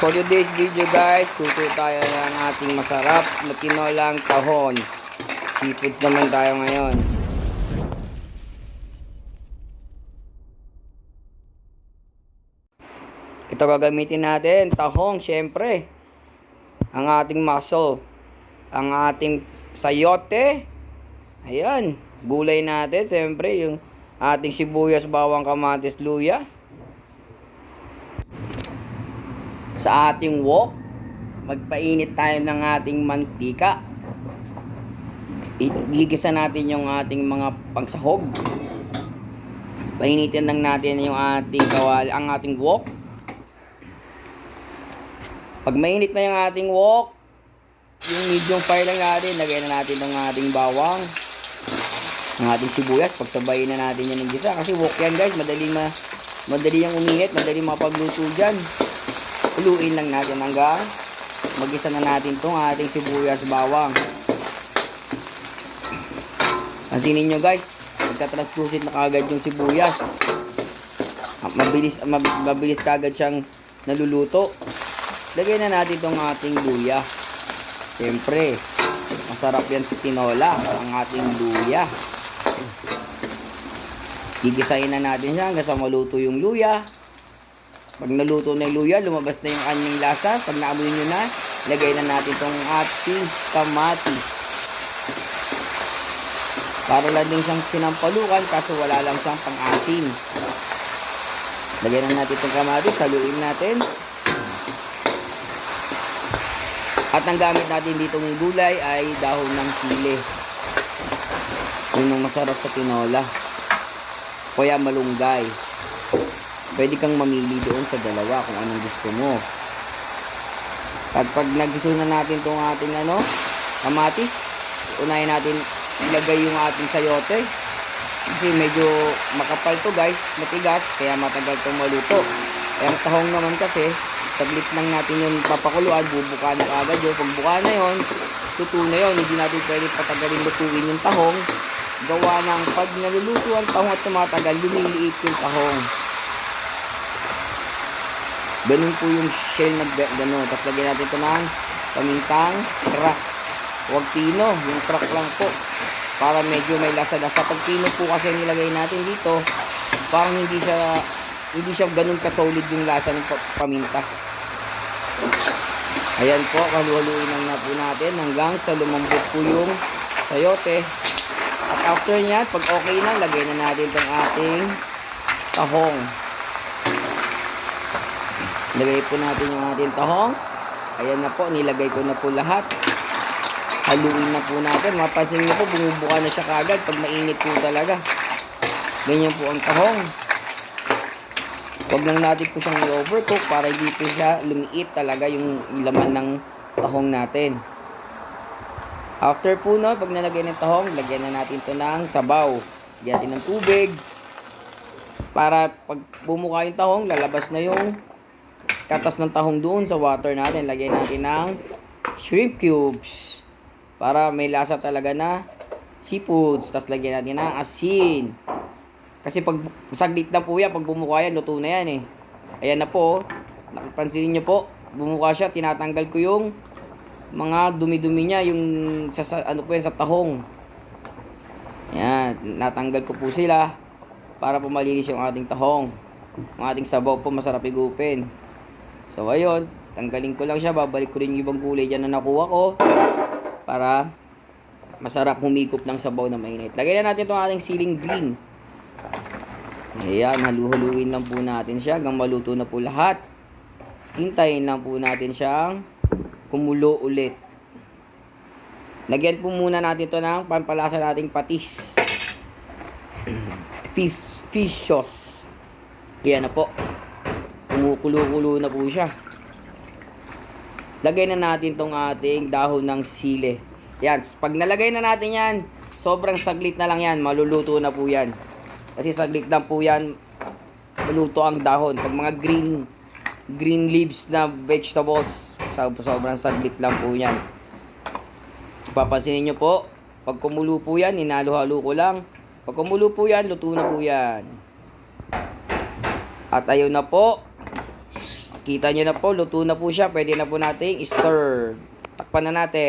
For today's video guys, tuto tayo ng ating masarap na tinolang tahon. Seafoods naman tayo ngayon. Ito gagamitin natin, tahong syempre. Ang ating muscle, ang ating sayote. Ayan, gulay natin syempre, yung ating sibuyas, bawang, kamatis, luya. Sa ating wok, magpainit tayo ng ating mantika. Igigisa natin yung ating mga pangsahog. Painitin lang natin yung ating kawali, ang ating wok. Pag mainit na yung ating wok, yung medium fire lang natin, lagay na natin ng ating bawang, ang ating sibuyas, pagsabayin na natin yan ng gisa. Kasi wok yan guys, madali yung uminit, madali mapagluto dyan. Huluin lang natin hanggang magisa na natin itong ating sibuyas, bawang. Pansinin nyo guys, magka-translucent na kagad yung sibuyas. Mabilis kagad siyang naluluto. Lagay na natin itong ating luya. Siyempre, masarap yan sa tinola, ang ating luya. Gigisahin na natin siya hanggang sa maluto yung luya. Pag naluto na yung luya, lumabas na yung anyang lasa. Pag naamoy nyo na, lagay na natin itong ating kamatis. Para lang din siyang sinampalukan, kaso wala lang siyang pang-asin. Lagay na natin itong kamatis, haluin natin. At ang gamit natin dito ng gulay ay dahon ng sili. Yun ang masarap sa tinola. Kaya malunggay. Pwede kang mamili doon sa dalawa kung anong gusto mo. At pag nagiso na natin itong ating kamatis, unahin natin ilagay yung ating sayote. Kasi medyo makapal to guys, matigas, kaya matagal itong maluto. Kaya ang tahong naman kasi, saglit lang natin yung papakuluan, bubuka na agad yun. Pag buka na yun, luto na yun. Hindi natin pwede patagalin lutuin yung tahong. Gawa ng pag naluluto ang tahong at tumatagal, lumiliit yung tahong. Ganun po yung shell na gano'n. Tapos lagyan natin ito ng pamintang crack. Huwag pino, yung crack lang po. Para medyo may lasa-lasa. Pag pino po kasi nilagay natin dito, parang hindi siya ganun ka-solid yung lasa ng paminta. Ayan po, halu-haluin lang na po natin hanggang sa lumambot po yung sayote. At after nyan, pag okay na, lagay na natin itong ating tahong. Lagay po natin yung ating tahong. Ayan na po, nilagay ko na po lahat. Haluin na po natin. Mapansin nyo po, bumubuka na siya kagad pag mainit po talaga. Ganyan po ang tahong. Huwag lang natin po siyang i-overcook para hindi po siya lumiit talaga yung laman ng tahong natin. After po no, pag nalagay ng tahong, lagyan na natin ito ng sabaw. Lagyan natin ng tubig. Para pag bumuka yung tahong, lalabas na yung katas ng tahong doon sa water natin. Lagyan natin ng shrimp cubes para may lasa talaga na seafoods. Tapos lagyan natin ng asin. Kasi pag saglit na po yan, pag bumuka yan, luto na yan eh. Ayan na po. Napansinin nyo po, bumuka siya, tinatanggal ko yung mga dumi-dumi niya, yung sa tahong. Ayan, natanggal ko po sila para po malinis yung ating tahong. Ang ating sabaw po masarap igupin. So ayun, tanggalin ko lang siya, babalik ko rin yung ibang gulay dyan na nakuha ko para masarap humigop ng sabaw na mainit. Lagay na natin itong ating siling green. Ayan, halu-haluin lang po natin siya hanggang maluto na po lahat. Hintayin lang po natin siyang kumulo ulit. Lagyan po muna natin ito ng pampalasa nating patis. Fish sauce. Ayan na po. Kumukulo-kulo na po siya. Lagay na natin tong ating dahon ng sili. Yan. Pag nalagay na natin yan, sobrang saglit na lang yan. Maluluto na po yan. Kasi saglit lang po yan. Maluto ang dahon. Pag mga green leaves na vegetables, sobrang saglit lang po yan. Papansinin nyo po. Pag kumulo po yan, hinalo-halo ko lang. Pag kumulo po yan, luto na po yan. At ayun na po. Kita nyo na po, luto na po siya. Pwede na po nating i-serve. Takpan na natin.